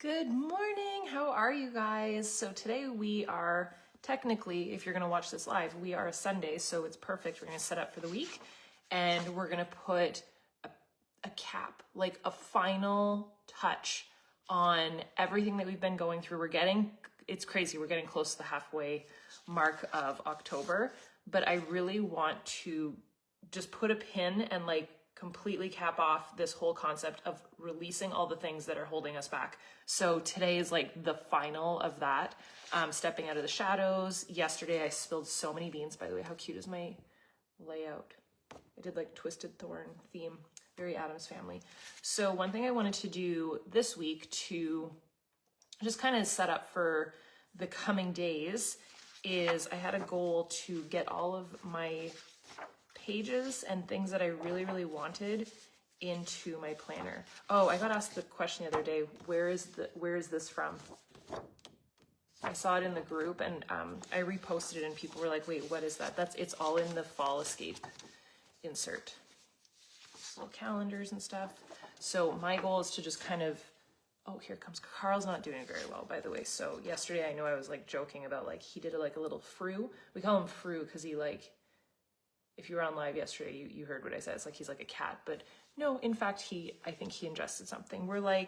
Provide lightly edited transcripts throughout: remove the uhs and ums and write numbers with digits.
Good morning. How are you guys? So today we are technically, if you're going to watch this live, we are a Sunday, so it's perfect. We're going to set up for the week and we're going to put a cap, like a final touch on everything that we've been going through. It's crazy. We're getting close to the halfway mark of October, but I really want to just put a pin and completely cap off this whole concept of releasing all the things that are holding us back. So today is the final of that, stepping out of the shadows. Yesterday I spilled so many beans. By the way, how cute is my layout? I did Twisted Thorn theme, very Addams Family. So one thing I wanted to do this week to just kind of set up for the coming days is I had a goal to get all of my pages and things that I really, really wanted into my planner. Oh, I got asked the question the other day, where is this from? I saw it in the group and I reposted it and people were like, wait, what is that? It's all in the Fall Escape insert. Little calendars and stuff. So my goal is to just kind of, oh, here comes, Carl's not doing very well, by the way. So yesterday I know I was I about he did a little frou. We call him frou because he if you were on live yesterday, you heard what I said. It's he's like a cat, but no, in fact, I think he ingested something. We're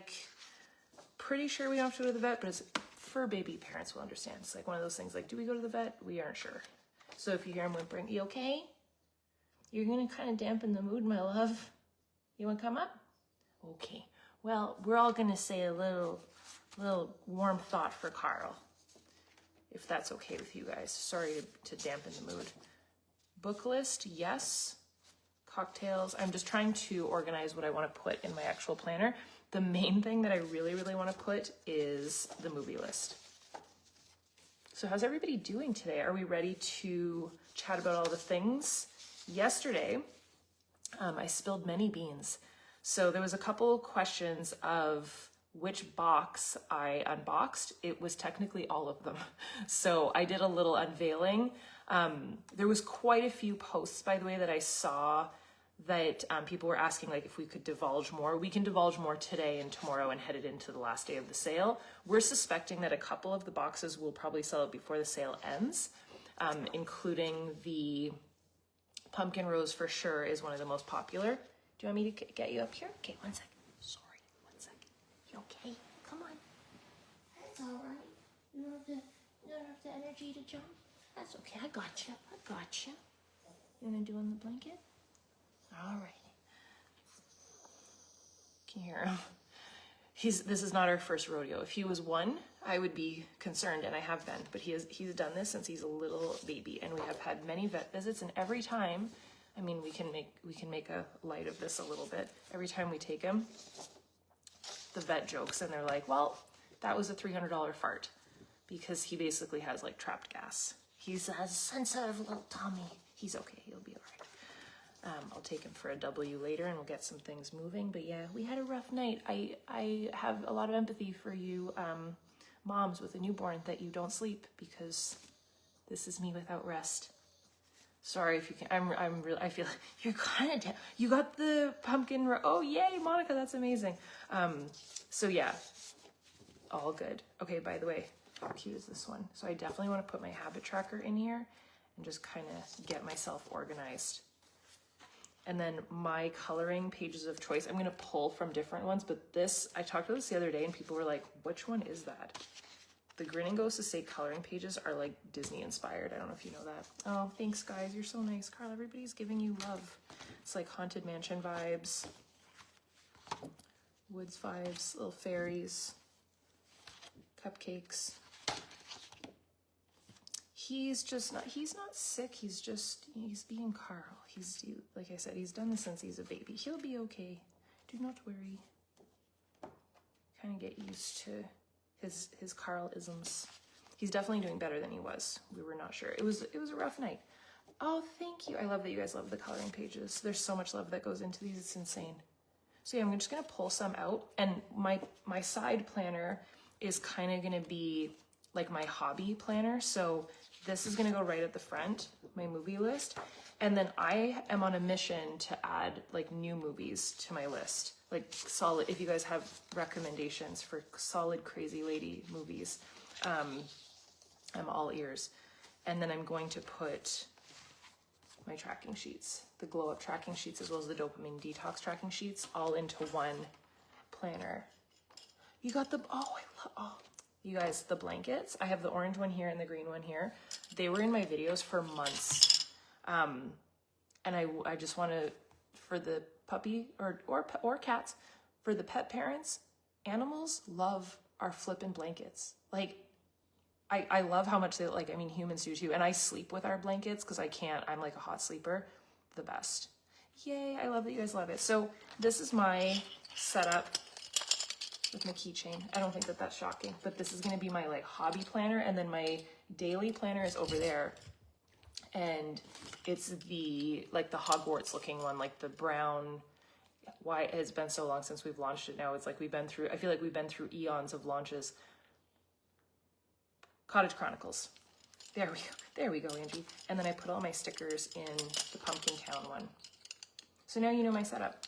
pretty sure we don't have to go to the vet, but it's for baby parents will understand. It's one of those things do we go to the vet? We aren't sure. So if you hear him whimpering, you okay? You're gonna kind of dampen the mood, my love. You wanna come up? Okay. Well, we're all gonna say a little warm thought for Carl, if that's okay with you guys. Sorry to dampen the mood. Book list, yes. Cocktails. I'm just trying to organize what I want to put in my actual planner. The main thing that I really, really want to put is the movie list. So how's everybody doing today? Are we ready to chat about all the things? Yesterday, I spilled many beans. So there was a couple questions of which box I unboxed. It was technically all of them. So I did a little unveiling. There was quite a few posts, by the way, that I saw that people were asking if we could divulge more. We can divulge more today and tomorrow and head it into the last day of the sale. We're suspecting that a couple of the boxes will probably sell it before the sale ends, including the pumpkin rose for sure is one of the most popular. Do you want me to get you up here? Okay, one second. Sorry, one second. You okay? Come on. That's all right. You don't have the energy to jump. That's okay. I got you. You want to do on the blanket? All right. Can you hear him? This is not our first rodeo. If he was one, I would be concerned, and I have been. But he's done this since he's a little baby, and we have had many vet visits. And every time, we can make a light of this a little bit. Every time we take him, the vet jokes, and they're like, "Well, that was a $300 fart," because he basically has trapped gas. He's a sensitive little tummy. He's okay. He'll be all right. I'll take him for a W later and we'll get some things moving. But yeah, we had a rough night. I have a lot of empathy for you moms with a newborn that you don't sleep, because this is me without rest. Sorry if you can. I feel like you're kind of down. You got the pumpkin. Oh, yay, Monica. That's amazing. So yeah, all good. Okay, by the way, how cute is this one? So I definitely want to put my habit tracker in here and just kind of get myself organized. And then my coloring pages of choice, I'm going to pull from different ones, but this, I talked about this the other day and people were like, which one is that? The Grinning Ghosts to say coloring pages are Disney inspired. I don't know if you know that. Oh, thanks guys. You're so nice. Carl, everybody's giving you love. It's Haunted Mansion vibes, woods vibes, little fairies, cupcakes. He's not sick. He's being Carl. Like I said, he's done this since he's a baby. He'll be okay. Do not worry. Kind of get used to his Carl-isms. He's definitely doing better than he was. We were not sure. It was a rough night. Oh, thank you. I love that you guys love the coloring pages. There's so much love that goes into these. It's insane. So yeah, I'm just gonna pull some out, and my side planner is kind of gonna be my hobby planner. So this is gonna go right at the front, my movie list. And then I am on a mission to add new movies to my list. like solid, if you guys have recommendations for solid crazy lady movies, I'm all ears. And then I'm going to put my tracking sheets, the glow up tracking sheets, as well as the dopamine detox tracking sheets, all into one planner. You got the, you guys, the blankets. I have the orange one here and the green one here. They were in my videos for months. And I just want to, for the puppy or cats, for the pet parents, animals love our flippin' blankets. Like, I love how much they like, I mean, humans do too. And I sleep with our blankets because I'm like a hot sleeper. The best. Yay, I love that you guys love it. So this is my setup with my keychain. I don't think that that's shocking, but this is going to be my like hobby planner. And then my daily planner is over there. And it's the, like the Hogwarts looking one, like the brown. Why it has been so long since we've launched it now. It's like I feel like we've been through eons of launches. Cottage Chronicles. There we go, Angie. And then I put all my stickers in the Pumpkin Town one. So now you know my setup.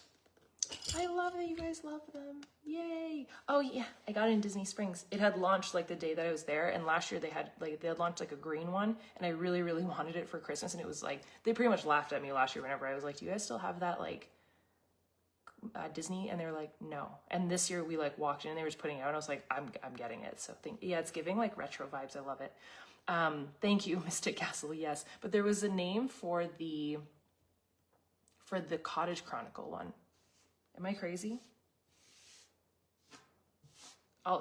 I love that you guys love them. Yay. Oh yeah, I got it in Disney Springs. It had launched like the day that I was there, and last year they had launched like a green one, and I really, really wanted it for Christmas, and it was like, they pretty much laughed at me last year whenever I was like, do you guys still have that like Disney? And they were like, no. And this year we like walked in and they were just putting it out, and I was like, I'm getting it. So yeah, it's giving like retro vibes. I love it. Thank you, Mystic Castle. Yes, but there was a name for the Cottage Chronicle one. Am I crazy?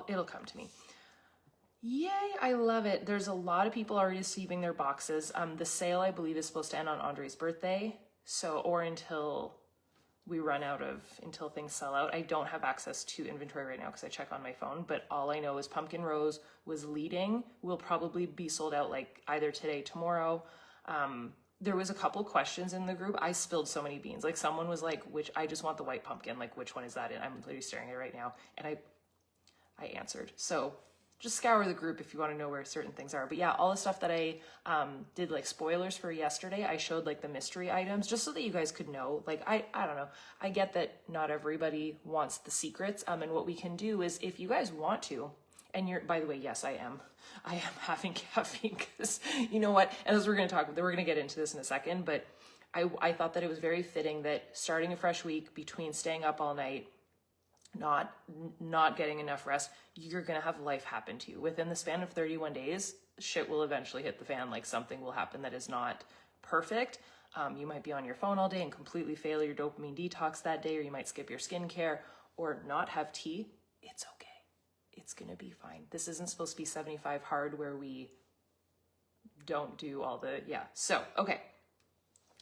It'll come to me. Yay, I love it. There's a lot of people already receiving their boxes. The sale, I believe, is supposed to end on Andre's birthday. So, or until we run out until things sell out. I don't have access to inventory right now because I check on my phone, but all I know is Pumpkin Rose was leading. Will probably be sold out like either today, tomorrow. There was a couple questions in the group. I spilled so many beans. Like someone was like, I just want the white pumpkin. Like, which one is that in? I'm literally staring at it right now. And I answered. So just scour the group if you want to know where certain things are. But yeah, all the stuff that I did like spoilers for yesterday, I showed like the mystery items just so that you guys could know. Like, I don't know. I get that not everybody wants the secrets. And what we can do is if you guys want to, and by the way, yes, I am having caffeine because you know what? And as we're going to get into this in a second, but I thought that it was very fitting that starting a fresh week between staying up all night, not getting enough rest, you're going to have life happen to you. Within the span of 31 days, shit will eventually hit the fan. Like something will happen that is not perfect. You might be on your phone all day and completely fail your dopamine detox that day, or you might skip your skincare or not have tea. It's okay. It's going to be fine. This isn't supposed to be 75 hard where we don't do all the, yeah. So, okay,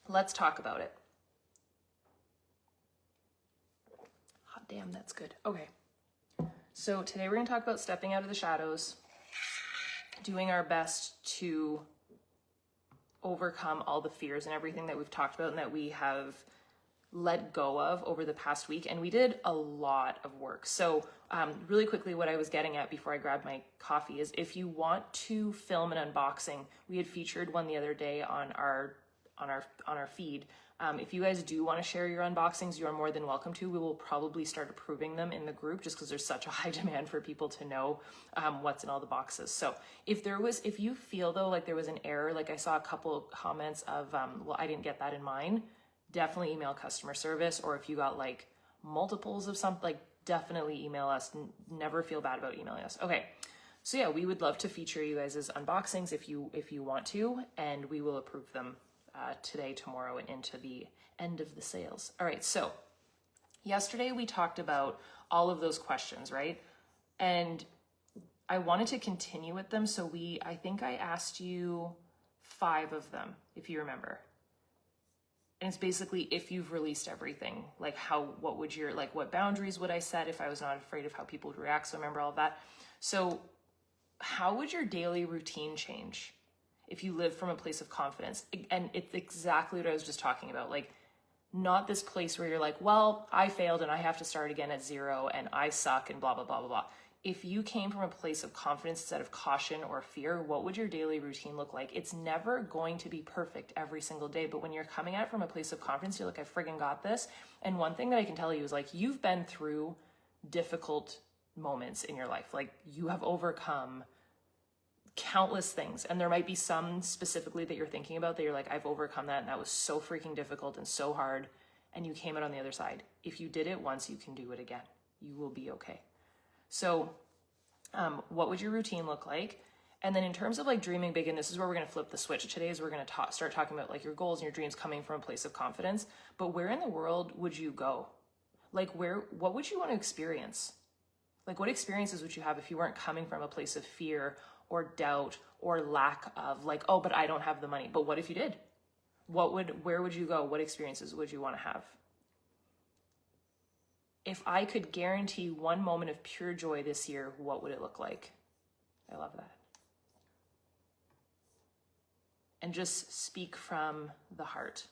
let's talk about it. Hot damn, that's good. Okay. So today we're going to talk about stepping out of the shadows, doing our best to overcome all the fears and everything that we've talked about and that we have let go of over the past week. And we did a lot of work. So really quickly, what I was getting at before I grabbed my coffee is if you want to film an unboxing, we had featured one the other day on our feed. If you guys do want to share your unboxings, you are more than welcome to. We will probably start approving them in the group just because there's such a high demand for people to know what's in all the boxes. So if you feel though like there was an error, like I saw a couple comments of, well, I didn't get that in mine, definitely email customer service. Or if you got like multiples of something, like definitely email us. Never feel bad about emailing us. Okay. So yeah, we would love to feature you guys as unboxings if you want to, and we will approve them today, tomorrow, and into the end of the sales. All right, so yesterday we talked about all of those questions, right? And I wanted to continue with them. So I think I asked you 5 of them, if you remember. And it's basically if you've released everything, like what boundaries would I set if I was not afraid of how people would react? So remember all of that. So how would your daily routine change if you live from a place of confidence? And it's exactly what I was just talking about. Like Not this place where you're like, well, I failed and I have to start again at 0 and I suck and blah, blah, blah, blah, blah. If you came from a place of confidence instead of caution or fear, what would your daily routine look like? It's never going to be perfect every single day, but when you're coming at it from a place of confidence, you're like, I friggin' got this. And one thing that I can tell you is like, you've been through difficult moments in your life. Like you have overcome countless things. And there might be some specifically that you're thinking about that you're like, I've overcome that. And that was so freaking difficult and so hard. And you came out on the other side. If you did it once, you can do it again. You will be okay. So what would your routine look like? And then in terms of like dreaming big, and this is where we're going to flip the switch today, is we're going to start talking about like your goals and your dreams coming from a place of confidence. But where in the world would you go? Like what would you want to experience? Like what experiences would you have if you weren't coming from a place of fear or doubt or lack of like, oh, but I don't have the money. But what if you did? Where would you go? What experiences would you want to have? If I could guarantee one moment of pure joy this year, what would it look like? I love that. And just speak from the heart.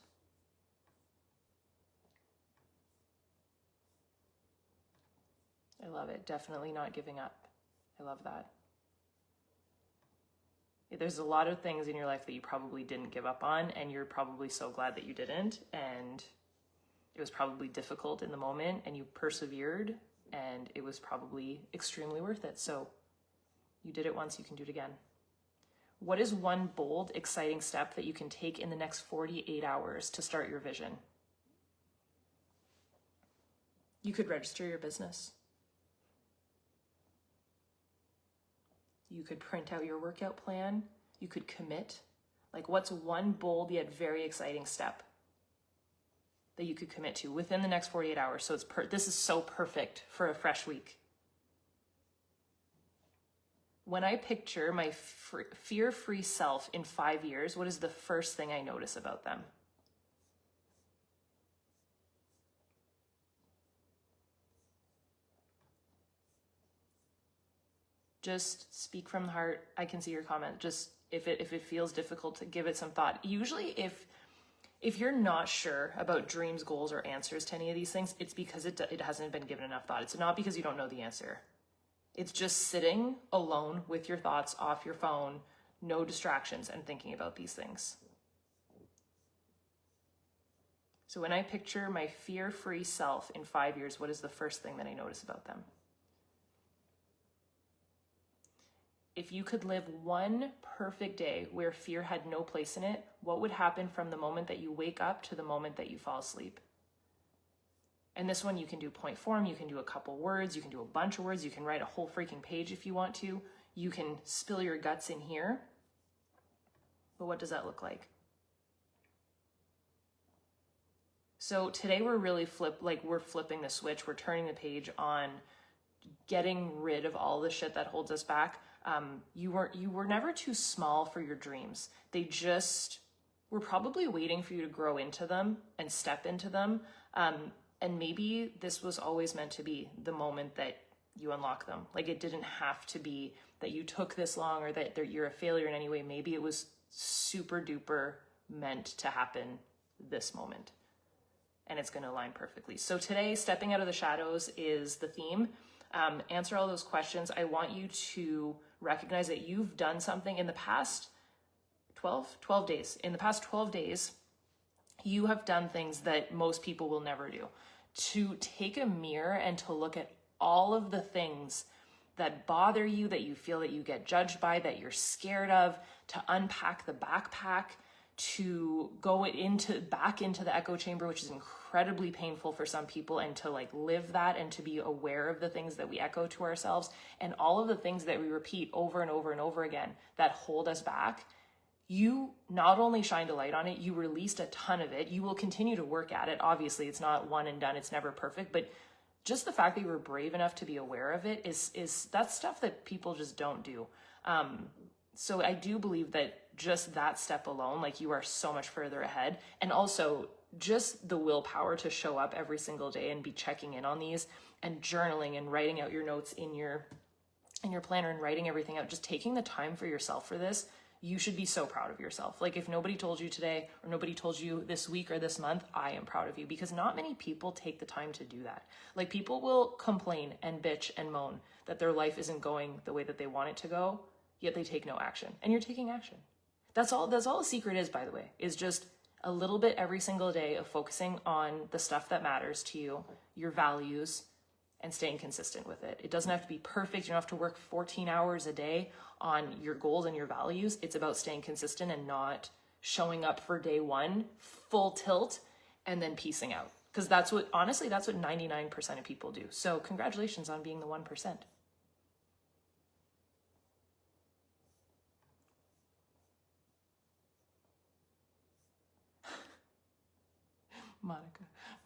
I love it. Definitely not giving up. I love that. There's a lot of things in your life that you probably didn't give up on, and you're probably so glad that you didn't. And it was probably difficult in the moment, and you persevered, and it was probably extremely worth it. So you did it once, you can do it again. What is one bold, exciting step that you can take in the next 48 hours to start your vision? You could register your business. You could print out your workout plan. You could commit. Like, what's one bold yet very exciting step that you could commit to within the next 48 hours? So this is so perfect for a fresh week. When I picture my fear-free self in 5 years, what is the first thing I notice about them? Just speak from the heart. I can see your comment. Just if it feels difficult, to give it some thought. Usually if you're not sure about dreams, goals, or answers to any of these things, it's because it hasn't been given enough thought. It's not because you don't know the answer. It's just sitting alone with your thoughts off your phone, no distractions, and thinking about these things. So when I picture my fear-free self in 5 years, what is the first thing that I notice about them? If you could live one perfect day where fear had no place in it, what would happen from the moment that you wake up to the moment that you fall asleep? And this one you can do point form, you can do a couple words, you can do a bunch of words, you can write a whole freaking page if you want to. You can spill your guts in here. But what does that look like? So today we're really we're flipping the switch. We're turning the page on getting rid of all the shit that holds us back. You were never too small for your dreams. They just were probably waiting for you to grow into them and step into them. And maybe this was always meant to be the moment that you unlock them. Like, it didn't have to be that you took this long or that you're a failure in any way. Maybe it was super duper meant to happen this moment. And it's going to align perfectly. So today, stepping out of the shadows is the theme. Answer all those questions. I want you to recognize that you've done something in the past 12 days. In the past 12 days, you have done things that most people will never do. To take a mirror and to look at all of the things that bother you, that you feel that you get judged by, that you're scared of, to unpack the backpack, to go back into the echo chamber, which is incredibly painful for some people, and to live that and to be aware of the things that we echo to ourselves and all of the things that we repeat over and over and over again that hold us back. You not only shined a light on it, you released a ton of it. You will continue to work at it. Obviously, it's not one and done. It's never perfect, but just the fact that you were brave enough to be aware of it is that's stuff that people just don't do. So I do believe that just that step alone, you are so much further ahead. And also just the willpower to show up every single day and be checking in on these and journaling and writing out your notes in your planner and writing everything out, just taking the time for yourself for this you should be so proud of yourself. Like if nobody told you today or nobody told you this week or this month, I am proud of you, because not many people take the time to do that. Like people will complain and bitch and moan that their life isn't going the way that they want it to go, yet they take no action. And you're taking action. That's all the secret is, by the way, is just a little bit every single day of focusing on the stuff that matters to you, your values, and staying consistent with it. It doesn't have to be perfect. You don't have to work 14 hours a day on your goals and your values. It's about staying consistent and not showing up for day one, full tilt, and then piecing out. Because that's what 99% of people do. So congratulations on being the 1%.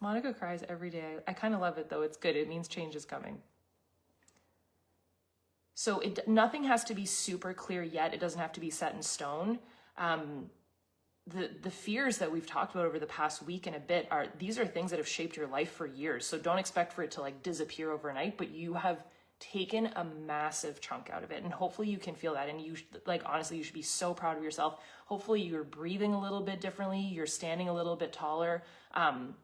Monica cries every day. I kind of love it though. It's good. It means change is coming. So nothing has to be super clear yet. It doesn't have to be set in stone. The fears that we've talked about over the past week and a bit these are things that have shaped your life for years. So don't expect for it to like disappear overnight, but you have taken a massive chunk out of it. And hopefully you can feel that. And honestly, you should be so proud of yourself. Hopefully you're breathing a little bit differently. You're standing a little bit taller.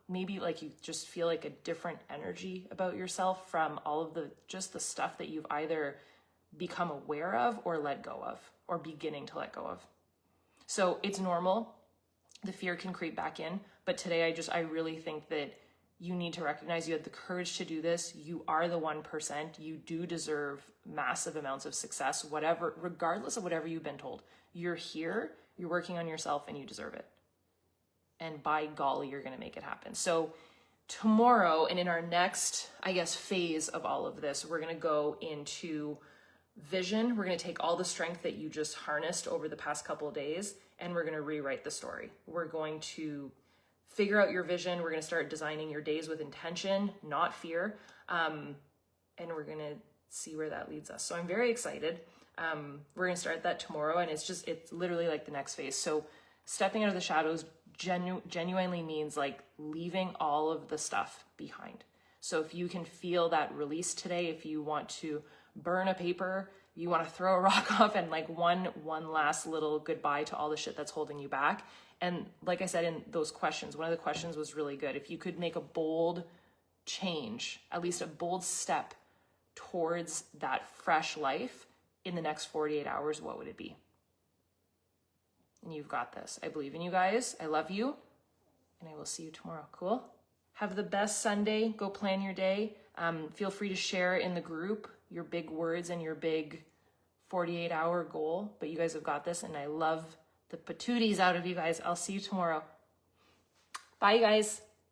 Maybe like you just feel like a different energy about yourself from all of the stuff that you've either become aware of or let go of or beginning to let go of. So it's normal. The fear can creep back in. But today I really think that you need to recognize you had the courage to do this. You are the 1%. You do deserve massive amounts of success, regardless of whatever you've been told. You're here, you're working on yourself, and you deserve it. And by golly, you're going to make it happen. So tomorrow, and in our next, phase of all of this, we're going to go into vision. We're going to take all the strength that you just harnessed over the past couple of days, and we're going to rewrite the story. We're going to figure out your vision. We're going to start designing your days with intention, not fear. And we're going to see where that leads us. So I'm very excited. We're going to start that tomorrow. And it's literally like the next phase. So stepping out of the shadows genuinely means like leaving all of the stuff behind. So if you can feel that release today, if you want to burn a paper, you want to throw a rock off and like one last little goodbye to all the shit that's holding you back. And like I said in those questions, one of the questions was really good. If you could make a bold change, at least a bold step towards that fresh life in the next 48 hours, what would it be? And you've got this. I believe in you guys. I love you. And I will see you tomorrow. Cool? Have the best Sunday. Go plan your day. Feel free to share in the group your big words and your big 48-hour goal. But you guys have got this. And I love the patooties out of you guys. I'll see you tomorrow. Bye, guys.